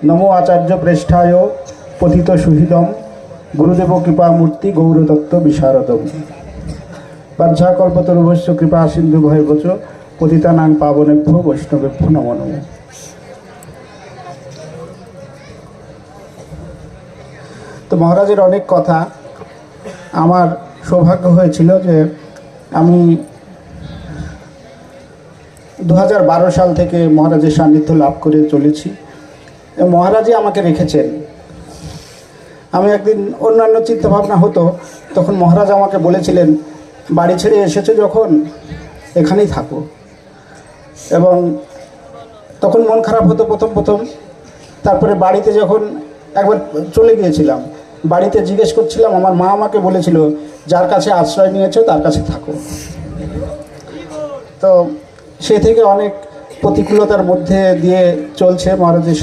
নমো আচার্য প্রেষ্ঠায় পতিত সুহৃদম গুরুদেব কৃপা মূর্তি গৌরতত্ত্ব বিশারদম বাঞ্ছাকল্পতরুভ্যশ্চ কৃপা সিন্ধু ভয়বচ পতিতানাং পাবনেভ্যো বৈষ্ণবেভ্যো নমো নমঃ। তো মহারাজের অনেক কথা, আমার সৌভাগ্য হয়েছিল যে আমি 2012 সাল থেকে মহারাজের সান্নিধ্য লাভ করে চলেছি। মহারাজই আমাকে রেখেছেন। আমি একদিন অন্যান্য চিন্তাভাবনা হতো, তখন মহারাজ আমাকে বলেছিলেন, বাড়ি ছেড়ে এসেছো যখন এখানেই থাকো। এবং তখন মন খারাপ হতো প্রথম। তারপরে বাড়িতে যখন একবার চলে গিয়েছিলাম, বাড়িতে জিজ্ঞেস করছিলাম, আমার মা আমাকে বলেছিল, যার কাছে আশ্রয় নিয়েছো তার কাছে থাকো। তো সে থেকে অনেক প্রতিকূলতার মধ্যে দিয়ে চলছে মহারাজের